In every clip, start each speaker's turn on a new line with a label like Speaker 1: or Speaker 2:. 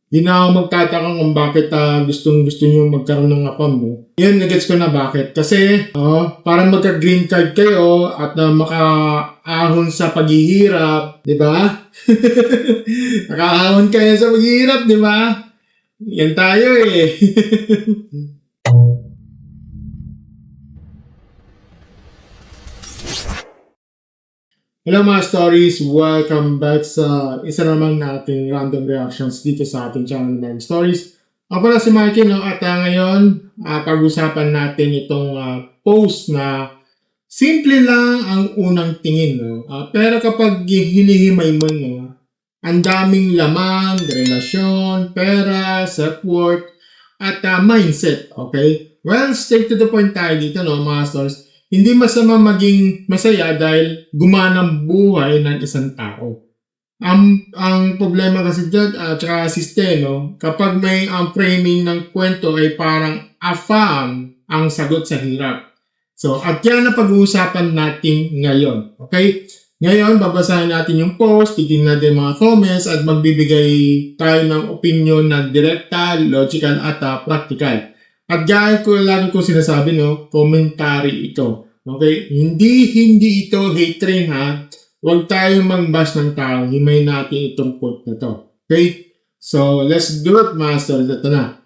Speaker 1: Di na ako magtataka kung bakit gustong-gusto nyo magkaroon ng AFAM mo. Yun, nagets ko na bakit. Kasi, para magka-green card kayo at makaahon sa paghihirap, di ba? Nakaahon kayo sa paghihirap, di ba? Yan tayo eh. Hello mga stories! Welcome back sa isa naman nating random reactions dito sa ating channel ng Stories. Ako pala si Mikey, no? At ngayon, pag-usapan natin itong post na simple lang ang unang tingin. No? Pero kapag hinihimay mo, no? Ang daming lamang, relasyon, pera, self-worth, at mindset. Okay? Well, straight to the point tayo dito, no, mga stories. Hindi masama maging masaya dahil gumana ang buhay ng isang tao. Ang problema kasi dyan, tsaka system, no? Kapag may framing ng kwento ay parang AFAM ang sagot sa hirap. So, at yan ang pag-uusapan natin ngayon. Okay? Ngayon, babasahin natin yung post, titignan natin mga comments, at magbibigay tayo ng opinion na direkta, logical, at practical. At gaya ko lagi ko sinasabi, no, commentary ito. Okay? Hindi ito hate train, ha? Huwag tayong mang-bash ng tao. Himay natin itong quote na to. Okay? So, let's do it, master. Ito na.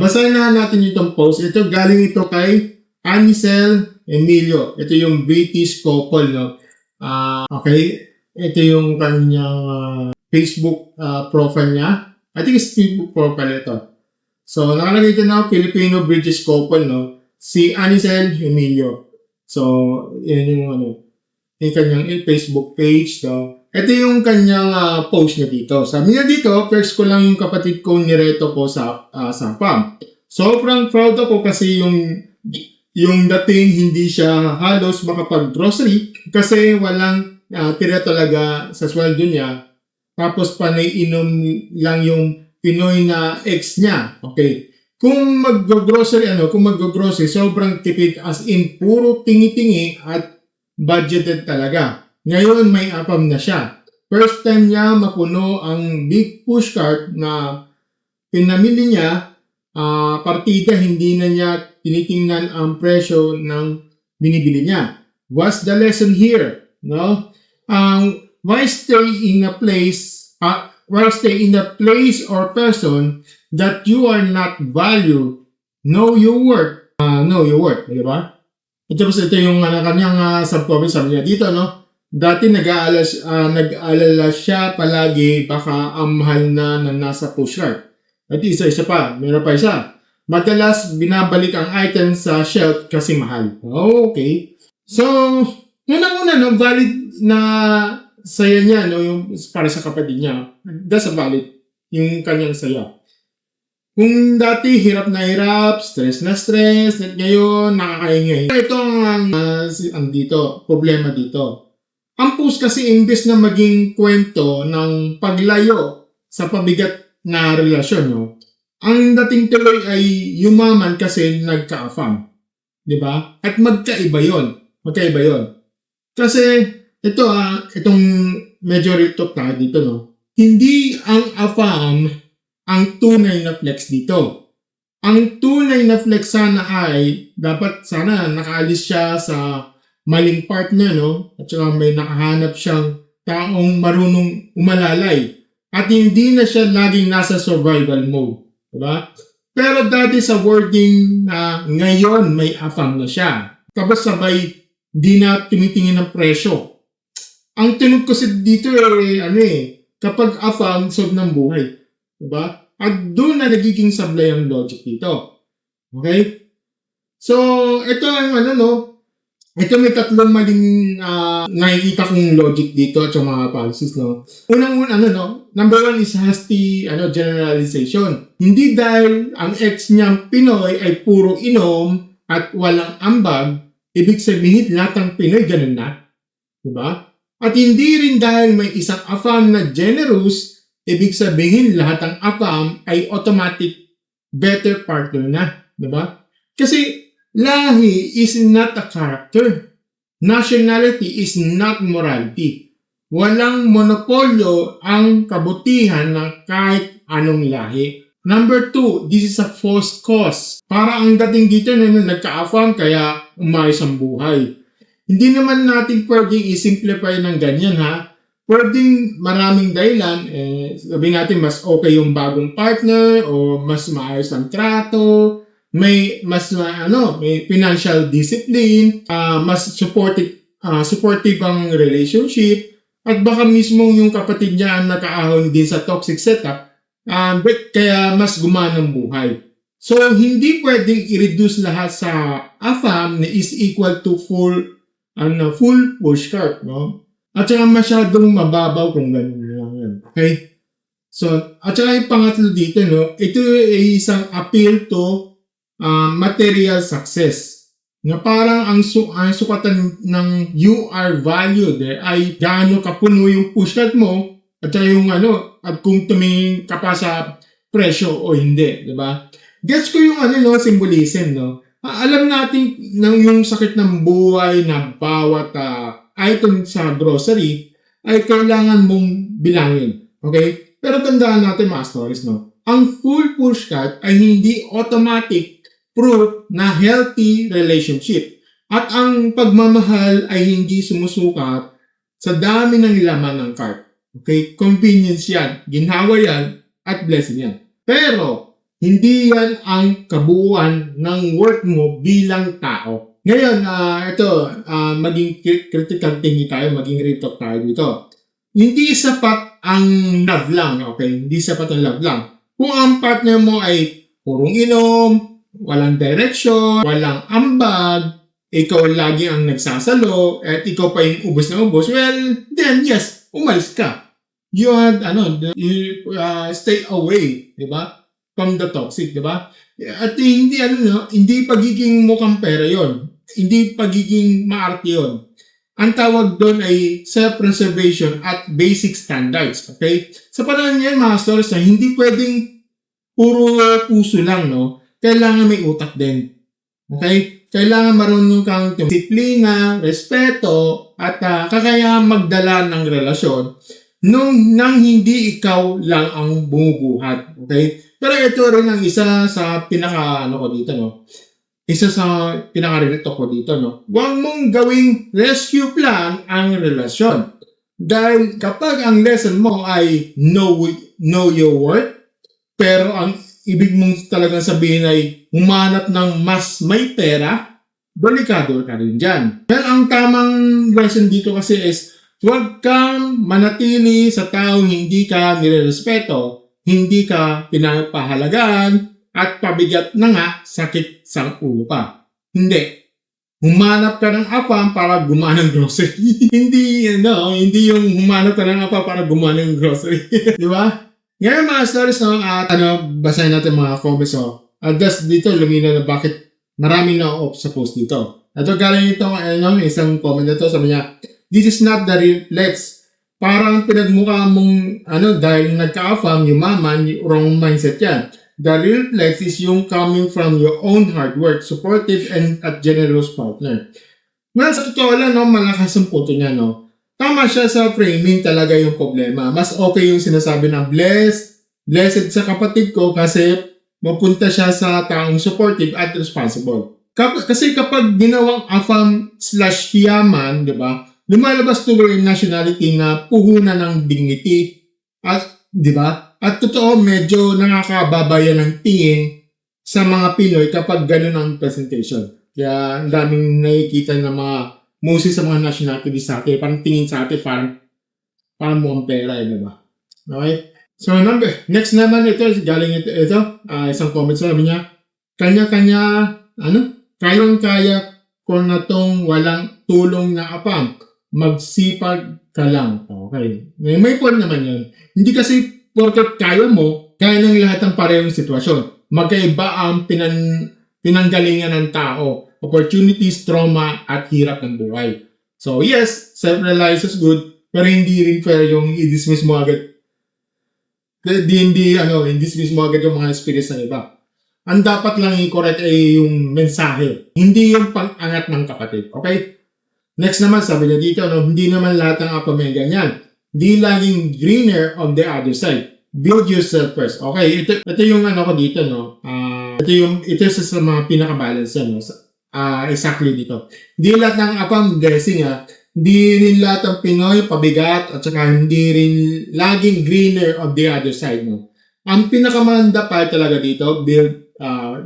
Speaker 1: Basahin na natin itong post. Ito, galing ito kay Anisel Emilio. Ito yung British couple, no? Okay? Ito yung kanyang Facebook profile niya. I think it's Facebook profile ito. So, nakalagay ito na Filipino-British couple, no? Si Anisel Emilio. So, yun yung yung kanyang Facebook page, no? Ito yung kanyang post niya dito. Sabi niya dito, first ko lang yung kapatid kong nireto ko sa FAM. Sobrang proud ako kasi yung dating hindi siya halos makapag-grocery kasi walang tira talaga sa sweldo niya. Tapos panay inom lang yung Pinoy na ex niya. Okay. Kung mag-grocery, sobrang tipid as in puro tingi-tingi at budgeted talaga. Ngayon may AFAM na siya. First time niya mapuno ang big push cart na pinamili niya, partida hindi na niya tinitingnan ang presyo ng binibili niya. What's the lesson here? No? Why stay in a place or person that you are not value? Know your worth. Di ba? Ito yung kanyang subtopic sabi niya dito, no? Dati nag-aalala siya palagi baka ang mahal na nasa push cart. At isa pa, meron pa isa. Madalas binabalik ang item sa shelf kasi mahal. Okay. So, unang-una, no, valid na saya niya, no, yung para sa kapatid niya. That's a valid yung kanyang saya. Kung dati hirap na hirap, stress na stress, at ngayon nakakaingay. Ito ang dito, problema dito. Ang post kasi imbes na maging kwento ng paglayo sa pabigat na relasyon, no, ang dating tuloy ay yumaman kasi nagka-AFAM. Di ba? At magkaiba yon. Kasi itong medyo real talk na dito, no? Hindi ang AFAM ang tunay na flex dito. Ang tunay na flex sana ay dapat sana nakaalis siya sa maling partner, no? At saka may nakahanap siyang taong marunong umalalay. At hindi na siya laging nasa survival mode. Diba? Pero dati sa wording na ngayon may AFAM na siya. Tapos sabay di na tumitingin ng presyo. Ang tunog ko dito kapag AFAM, solve ng buhay. Diba? At doon na nagiging sablay ang logic dito. Okay? So, ito ang ito may tatlong maling nakikita kong logic dito at mga policies, no? Unang-una, number one is hasty generalization. Hindi dahil ang ex niyang Pinoy ay puro inom at walang ambag, ibig sabihin lahat ng Pinoy ganun na. Diba? At hindi rin dahil may isang AFAM na generous, ibig sabihin lahat ng AFAM ay automatic better partner na. Diba? Kasi lahi is not a character. Nationality is not morality. Walang monopolyo ang kabutihan ng kahit anong lahi. Number 2, this is a false cause. Para ang dating dito na nagka-affam kaya umayos ang buhay. Hindi naman natin pwedeng i-simplify ng ganyan ha. Pwedeng maraming dahilan, sabihin natin mas okay yung bagong partner o mas maayos ang trato, may may financial discipline, mas supportive ang relationship, at baka mismo yung kapatid niya ang nakaahon din sa toxic setup, kaya mas gumana ang buhay. So, hindi pwedeng i-reduce lahat sa AFAM na is equal to full pushcart, no? At saka masyadong mababaw kung gano'n lang yan. Okay? So, at saka yung pangatlo dito, no? Ito ay isang appeal to material success. Na parang ang sukatan ng you are valued ay gaano kapuno yung pushcart mo at saka yung at kung tumingin ka pa sa presyo o hindi, di ba? Gets ko yung symbolism, no? Alam natin yung sakit ng buhay na bawat item sa grocery ay kailangan mong bilangin. Okay? Pero tandaan natin mga stories, no? Ang full pushcart ay hindi automatic proof na healthy relationship. At ang pagmamahal ay hindi sumusukat sa dami ng laman ng cart. Okay? Convenience yan, ginhawa yan, at blessing yan. Pero, hindi yan ang kabuuan ng worth mo bilang tao. Ngayon, maging critical thinking tayo, maging real talk tayo dito. Hindi sapat ang love lang, okay? Hindi sapat ang love lang. Kung ang partner mo ay purong inom, walang direction, walang ambag, ikaw lagi ang nagsasalo, at ikaw pa yung ubos na ubos, well, then yes, umalis ka. You had, stay away, di ba? From the toxic, di ba? At hindi pagiging mukhang pera yon, hindi pagiging maarte yon. Ang tawag doon ay self-preservation at basic standards, okay? Sa panahon ngayon, mga stories na hindi pwedeng puro puso lang, no? Kailangan may utak din. Okay? Kailangan marunong kang disiplina, respeto, at kakayahan magdala ng relasyon nang hindi ikaw lang ang bumubuhat. Okay? Pero ito rin ang isa sa pinaka-relate ko dito, no? Huwag mong gawing rescue plan ang relasyon. Dahil kapag ang lesson mo ay know your worth, pero ang ibig mong talagang sabihin ay humanap ng mas may pera, delikado ka rin dyan. Well, ang tamang lesson dito kasi is huwag kang manatili sa taong hindi ka nirerespeto, hindi ka pinapahalagaan, at pabigat na nga sakit sa ulo pa. Hindi. Humanap ka ng AFAM para gumawa ng grocery. hindi yung humanap ka ng AFAM para gumawa ng grocery. Di ba? Ngayon mga stories, no, at basahin natin mga comments, just dito lumina na bakit maraming na-off sa post dito. Ito galing ito, isang comment na ito, sabi niya, this is not the real flex. Parang pinagmukha mong, dahil nagka-affam, yumaman, wrong mindset yan. The real flex is yung coming from your own hard work, supportive and at generous partner. Well, sa totoo lang, malakas ang puto niya, no? Tama siya sa framing talaga yung problema. Mas okay yung sinasabi ng blessed sa kapatid ko kasi mapunta siya sa taong supportive at responsible. Kasi kapag ginawang AFAM/yaman, di ba, lumalabas tuloy yung nationality na puhunan ng dignity. At, di ba? At totoo, medyo nakakababayan ng tingin sa mga Pinoy kapag ganun ang presentation. Kaya ang daming nakikita ng mga mostly sa mga nationality sa atin, parang tingin sa atin, parang mukhang pera, di ba? Okay? So, next naman ito, galing ito, isang comment sabi niya, kayang-kaya ko na tong walang tulong na AFAM, magsipag ka lang. Okay. May point naman yun. Hindi kasi porket kaya mo, kaya ng lahat ng parehong sitwasyon. Magkaiba ang pinanggalingan ng tao, opportunities, trauma, at hirap ng buhay. So yes, self-realize is good, pero hindi rin fair yung i-dismiss mo agad. I-dismiss mo agad yung mga experience ng iba. Ang dapat lang i-correct ay yung mensahe, hindi yung pang-angat ng kapatid. Okay? Next naman, sabi niya dito, hindi naman lahat ng AFAM ay ganyan. Di laging greener on the other side. Build yourself first. Okay, ito yung ano ko dito, no? Ito sa mga pinaka-balance yan, no? Exactly dito. Hindi lahat ng apang guessing, Hindi rin lahat ng Pinoy pabigat at saka hindi rin laging greener of the other side, no? Ang pinakamaganda pa talaga dito, build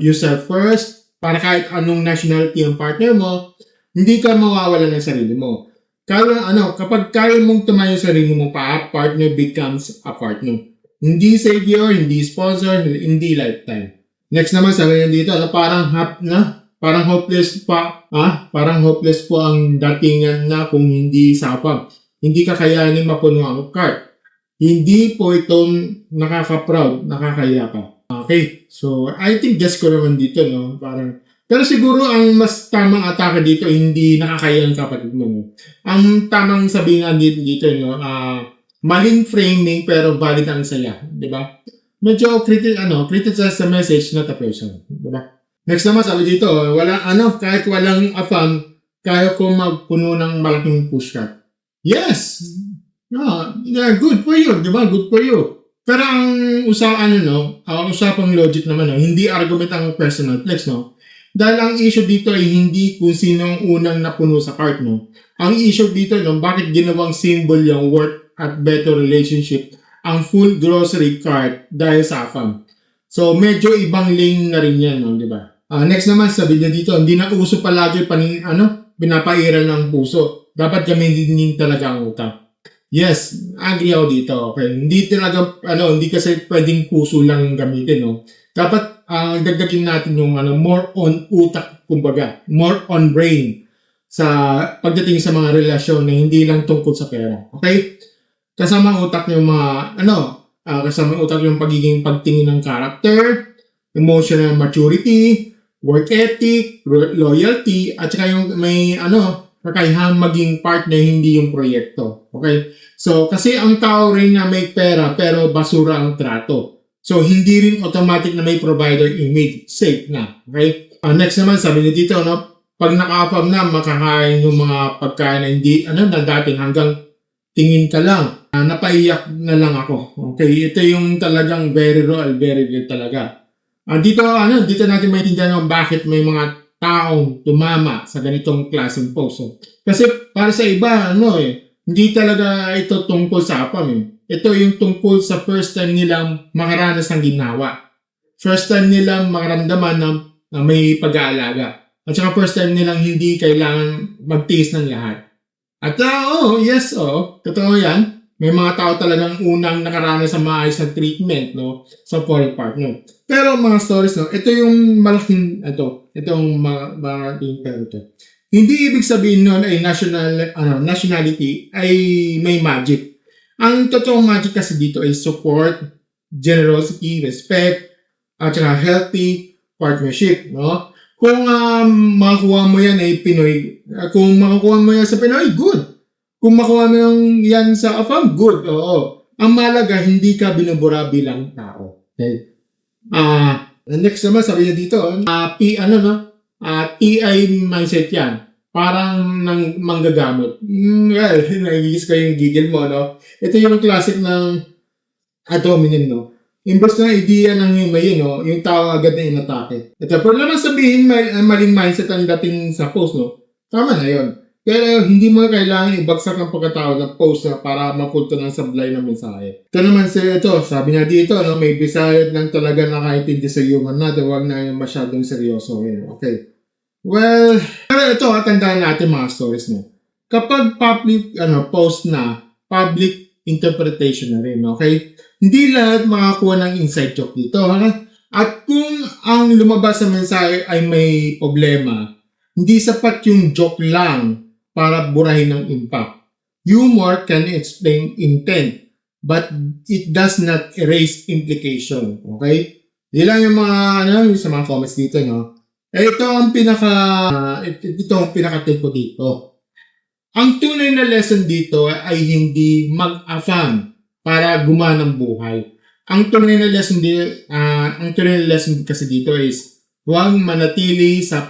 Speaker 1: yourself first para kahit anong nationality ang partner mo, hindi ka mawawala ng sarili mo. Kapag kaya mong tumayo sa sarili mo pa, partner becomes a partner. Hindi savior, hindi sponsor, hindi lifetime. Next naman, sabi niya dito, parang hopeless parang hopeless po ang datingan na kung hindi sapang. Hindi kakayanin mapuno ang cart. Hindi po itong nakaka-proud, nakakaya ka. Okay, so I think guess ko naman dito, no? Pero siguro ang mas tamang atake dito, hindi nakakaya ang kapatid mo, no? Ang tamang sabihin nga dito, no? Maling framing pero valid ang saya, di ba? Medyo criticize the message, not the person, di ba? Next naman, sabi dito, kahit walang afam, kaya ko magpuno ng malaking pushcart. Yes! Good for you, di ba? Good for you. Pero ang usapang logic naman, hindi argument ang personal flex, no? Dahil ang issue dito ay hindi kung sino ang unang napuno sa cart, no? Ang issue dito, no, bakit ginawang symbol yung work at better relationship ang full grocery cart dahil sa afam. So, medyo ibang lane na rin yan, no? Di ba? Next naman, sabi niya dito, hindi na uso palagi pinapairal ng puso. Dapat gamitin din talaga ang utang. Yes, agree ako dito. Okay. Hindi kasi pwedeng puso lang gamitin, no? Dapat dagdagin natin yung more on utak, kumbaga, more on brain sa pagdating sa mga relasyon na hindi lang tungkol sa pera. Okay? Kasama utak yung kasama utak yung pagiging pagtingin ng character, emotional maturity, work ethic, loyalty, at saka yung may kakayahang maging partner, hindi yung proyekto. Okay? So, kasi ang tao rin na may pera pero basura ang trato. So, hindi rin automatic na may provider image. Safe na. Okay? Next naman, sabi niya dito, pag naka-afam na, makakain yung mga pagkain na hindi, na dating hanggang tingin ka lang. Napaiyak na lang ako. Okay? Ito yung talagang very real talaga. Dito natin maintindihan bakit may mga taong tumama sa ganitong klaseng post. Kasi para sa iba, hindi talaga ito tungkol sa apam. Ito yung tungkol sa first time nilang makaranas ng ginawa. First time nilang makaramdaman na may pag-aalaga. At saka first time nilang hindi kailangan magtiis ng lahat. At totoo yan. May mga tao talagang unang nakaranas sa maayos na treatment, sa foreign partner. Pero mga stories, ito yung malaking, itong malaking ito. Hindi ibig sabihin nun ay nationality ay may magic. Ang totoong magic kasi dito ay support, generosity, respect, at saka healthy partnership, no? Kung makakuha mo yan ay Pinoy, kung makakuha mo yan sa Pinoy, good. Kung makuha mo yan sa afam, good. Oo. Ang malaga, hindi ka binubura bilang tao. Okay? Next naman, sabi niya dito, TI mindset yan. Parang nang manggagamot. Well, nagigis ko yung gigil mo, no? Ito yung classic ng hominin, no? Imbes na idea ng yung tao agad na inatake. Ito, pero naman sabihin, maling mindset ang dating sa post, no? Tama na yun. Pero hindi mo kailangan ibagsak ang pagkatao ng post para mapunto ng sablay ng mensahe. Ito naman sabi nga dito, may bisayad lang talaga nakaintindi sa human natin, huwag na masyadong seryoso. Okay. Well, pero ito, tandaan natin mga stories mo. Kapag public post na, public interpretation na rin, okay? Hindi lahat makakuha ng inside joke dito, At kung ang lumabas sa mensahe ay may problema, hindi sapat yung joke lang para burahin ng impact. Humor can explain intent, but it does not erase implication. Okay? Yan lang yung mga, sa mga comments dito, Ito ang pinaka-tip ko dito. Ang tunay na lesson dito ay hindi mag-afam para gumanang buhay. Ang tunay na lesson kasi dito is huwag manatili sa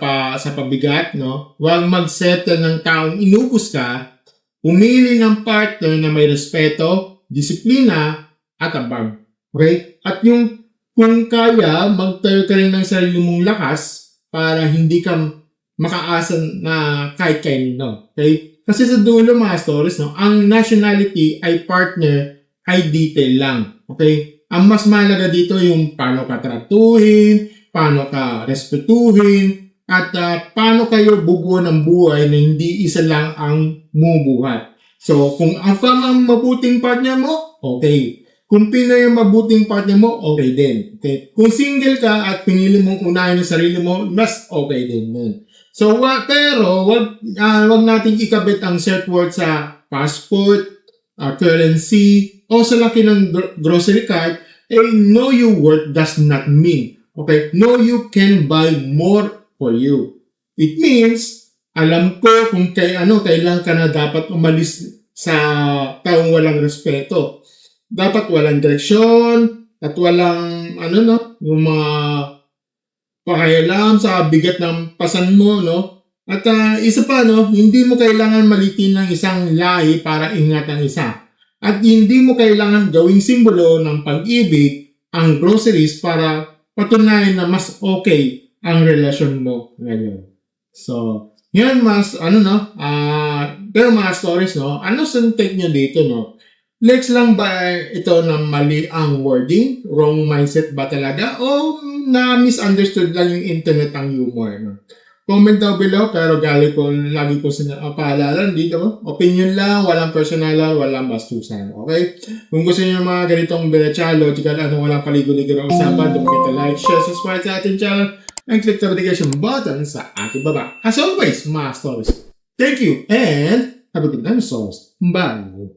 Speaker 1: pabigat, Huwag mag-settle ng taong inubos ka. Pumili ng partner na may respeto, disiplina, at abang. Okay? At yung kung kaya, magtayo ka rin ng sarili mong lakas para hindi ka makaasa na kahit kanino. Okay? Kasi sa dulo mga stories, no, ang nationality ay partner ay detail lang. Okay? Ang mas mahalaga dito yung paano ka tratuhin, paano ka respetuhin, at paano kayo bubuo ng buhay na hindi isa lang ang mubuhat. So, kung afam ang mabuting partner mo, okay. Kung Pinoy ang mabuting partner mo, okay din. Okay? Kung single ka at pinili mong unahin ang sarili mo, mas okay din nun. So, pero wag nating ikabit ang self worth sa passport, currency, o sa laki ng grocery cart. Know your worth does not mean, okay, know you can buy more for you. It means, alam ko kung kailan ka na dapat umalis sa taong walang respeto. Dapat walang direksyon at walang yung mga pakialam sa bigat ng pasan mo, no? At isa pa, no, hindi mo kailangan malitin ng isang lahi para ingat ang isa. At hindi mo kailangan gawing simbolo ng pag-ibig ang groceries para patunayan na mas okay ang relasyon mo ngayon. So, yan pero mga stories, no, ano sa take nyo dito, no? Lex lang ba ito na mali ang wording? Wrong mindset ba talaga? O na-misunderstood lang yung internet ang humor? No? Comment down below, pero lagi ko paalala dito, opinion lang, walang personalan, walang bastusan. Okay? Kung gusto niyo mga ganitong berecha, logical, walang paligo-ligo ng usapan, don't forget to like, share, subscribe sa ating channel, and click the notification button sa ating baba. As always, mga stories. Thank you, and have a good night, stories. Bye!